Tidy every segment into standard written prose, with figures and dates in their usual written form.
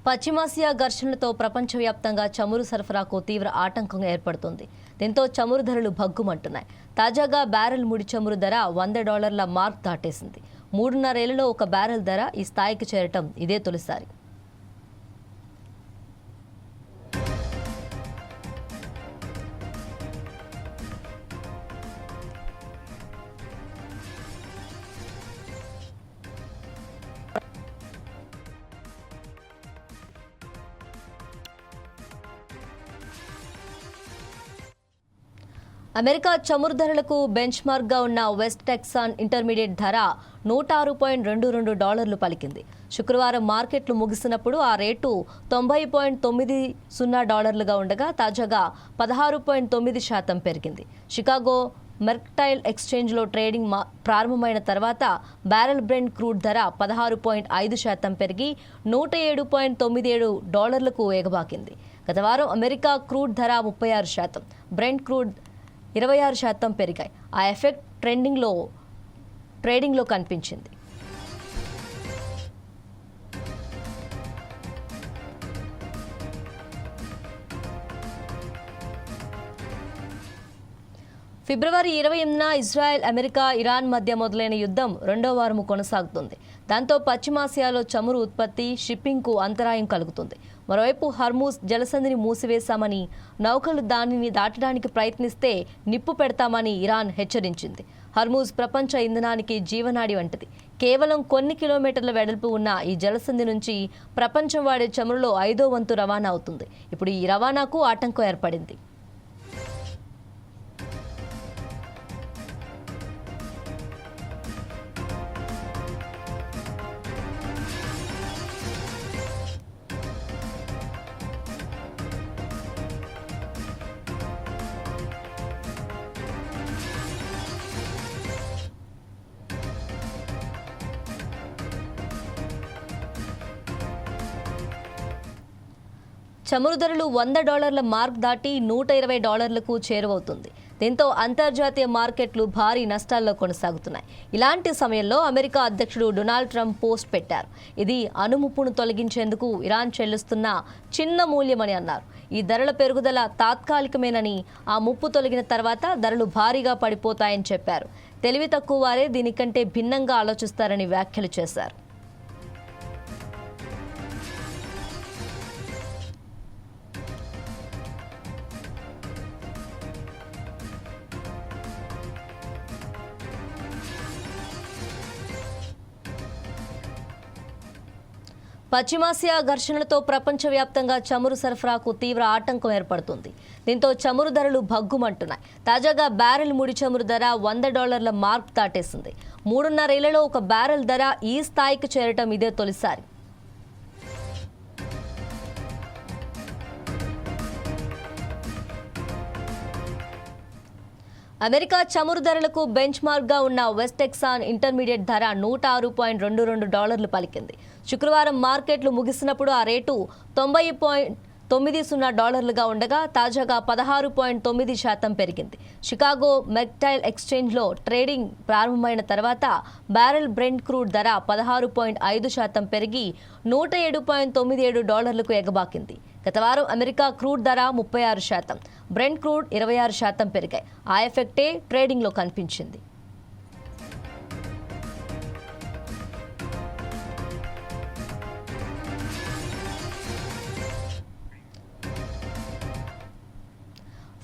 పశ్చిమాసియా ఘర్షణలతో ప్రపంచవ్యాప్తంగా చమురు సరఫరాకు తీవ్ర ఆటంకం ఏర్పడుతుంది. దీంతో చమురు ధరలు భగ్గుమంటున్నాయి. తాజాగా బ్యారెల్ ముడి చమురు ధర $100 మార్క్ దాటేసింది. 3.5 ఏళ్లలో ఒక బ్యారెల్ ధర ఈ స్థాయికి చేరటం ఇదే తొలిసారి. అమెరికా చమురు ధరలకు బెంచ్ మార్క్గా ఉన్న వెస్ట్ టెక్సాస్ ఇంటర్మీడియట్ ధర $106.22 పలికింది. శుక్రవారం మార్కెట్లు ముగిసినప్పుడు ఆ రేటు $90.90గా ఉండగా తాజాగా 16.9% పెరిగింది. షికాగో మెర్కంటైల్ ఎక్స్చేంజ్లో ట్రేడింగ్ ప్రారంభమైన తర్వాత బ్యారెల్ బ్రెంట్ క్రూడ్ ధర 16.5% పెరిగి $107.97కు ఎగబాకింది. గత వారం అమెరికా క్రూడ్ ధర 36%, బ్రెంట్ క్రూడ్ 26% పెరిగాయి. ఆ ఎఫెక్ట్ ట్రేడింగ్లో కనిపించింది. ఫిబ్రవరి 28న ఇజ్రాయెల్, అమెరికా, ఇరాన్ మధ్య మొదలైన యుద్ధం రెండో వారం కొనసాగుతుంది. దాంతో పశ్చిమాసియాలో చమురు ఉత్పత్తి, షిప్పింగ్కు అంతరాయం కలుగుతుంది. మరోవైపు హర్మూజ్ జలసంధిని మూసివేశామని, నౌకలు దానిని దాటడానికి ప్రయత్నిస్తే నిప్పు పెడతామని ఇరాన్ హెచ్చరించింది. హర్మూజ్ ప్రపంచ ఇంధనానికి జీవనాడి వంటిది. కేవలం కొన్ని కిలోమీటర్ల వెడల్పు ఉన్న ఈ జలసంధి నుంచి ప్రపంచం వాడే చమురులో 5వ వంతు రవాణా అవుతుంది. ఇప్పుడు ఈ రవాణాకు ఆటంకం ఏర్పడింది. చమురు ధరలు $100 మార్క్ దాటి $120కు చేరువవుతుంది. దీంతో అంతర్జాతీయ మార్కెట్లు భారీ నష్టాల్లో కొనసాగుతున్నాయి. ఇలాంటి సమయంలో అమెరికా అధ్యక్షుడు డొనాల్డ్ ట్రంప్ పోస్ట్ పెట్టారు. ఇది అణుముప్పును తొలగించేందుకు ఇరాన్ చెల్లిస్తున్న చిన్న మూల్యమని అన్నారు. ఈ ధరల పెరుగుదల తాత్కాలికమేనని, ఆ ముప్పు తొలగిన తర్వాత ధరలు భారీగా పడిపోతాయని చెప్పారు. తెలివి తక్కువ వారే దీనికంటే భిన్నంగా ఆలోచిస్తారని వ్యాఖ్యలు చేశారు. పశ్చిమాసియా ఘర్షణలతో ప్రపంచవ్యాప్తంగా చమురు సరఫరాకు తీవ్ర ఆటంకం ఏర్పడుతుంది. దీంతో చమురు ధరలు భగ్గుమంటున్నాయి. తాజాగా బ్యారెల్ ముడి చమురు ధర $100 మార్క్ దాటేసింది. 3.5 ఏళ్లలో ఒక బ్యారెల్ ధర ఈ స్థాయికి చేరటం ఇదే తొలిసారి. అమెరికా చమురు ధరలకు బెంచ్ మార్క్గా ఉన్న వెస్ట్ టెక్సాస్ ఇంటర్మీడియట్ ధర $106.22 పలికింది. శుక్రవారం మార్కెట్లు ముగిసినప్పుడు ఆ రేటు $90.90గా ఉండగా తాజాగా 16.9% పెరిగింది. షికాగో మెర్కంటైల్ ఎక్స్చేంజ్లో ట్రేడింగ్ ప్రారంభమైన తర్వాత బ్యారెల్ బ్రెంట్ క్రూడ్ ధర 16.5% పెరిగి $107.97కు ఎగబాకింది. గత వారం అమెరికా క్రూడ్ ధర 36%, బ్రెంట్ క్రూడ్ 26% పెరిగాయి. ఆ ఎఫెక్టే ట్రేడింగ్లో కనిపించింది.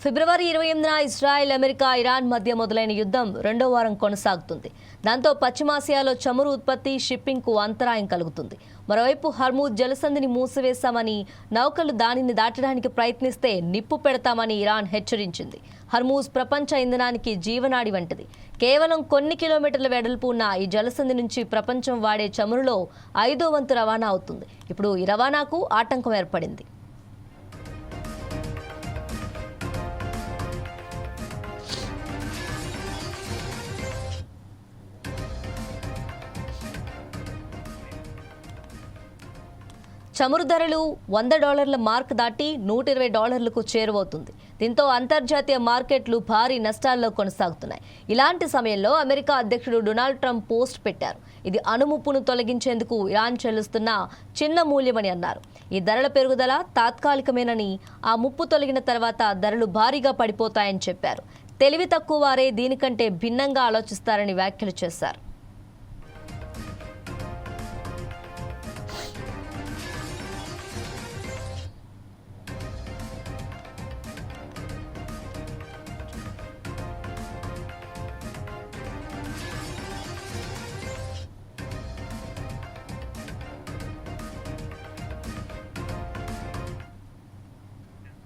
ఫిబ్రవరి 28న ఇజ్రాయెల్, అమెరికా, ఇరాన్ మధ్య మొదలైన యుద్ధం రెండో వారం కొనసాగుతుంది. దాంతో పశ్చిమాసియాలో చమురు ఉత్పత్తి, షిప్పింగ్కు అంతరాయం కలుగుతుంది. మరోవైపు హర్మూజ్ జలసంధిని మూసివేశామని, నౌకలు దానిని దాటడానికి ప్రయత్నిస్తే నిప్పు పెడతామని ఇరాన్ హెచ్చరించింది. హర్మూజ్ ప్రపంచ ఇంధనానికి జీవనాడి వంటిది. కేవలం కొన్ని కిలోమీటర్ల వెడల్పు ఉన్న ఈ జలసంధి నుంచి ప్రపంచం వాడే చమురులో 5వ వంతు రవాణా అవుతుంది. ఇప్పుడు ఈ రవాణాకు ఆటంకం ఏర్పడింది. చమురు ధరలు $100 మార్క్ దాటి $120కు చేరువవుతుంది. దీంతో అంతర్జాతీయ మార్కెట్లు భారీ నష్టాల్లో కొనసాగుతున్నాయి. ఇలాంటి సమయంలో అమెరికా అధ్యక్షుడు డొనాల్డ్ ట్రంప్ పోస్ట్ పెట్టారు. ఇది అణుముప్పును తొలగించేందుకు ఇరాన్ చెల్లిస్తున్న చిన్న మూల్యమని అన్నారు. ఈ ధరల పెరుగుదల తాత్కాలికమేనని, ఆ ముప్పు తొలగిన తర్వాత ధరలు భారీగా పడిపోతాయని చెప్పారు. తెలివి తక్కువ వారే దీనికంటే భిన్నంగా ఆలోచిస్తారని వ్యాఖ్యలు చేశారు.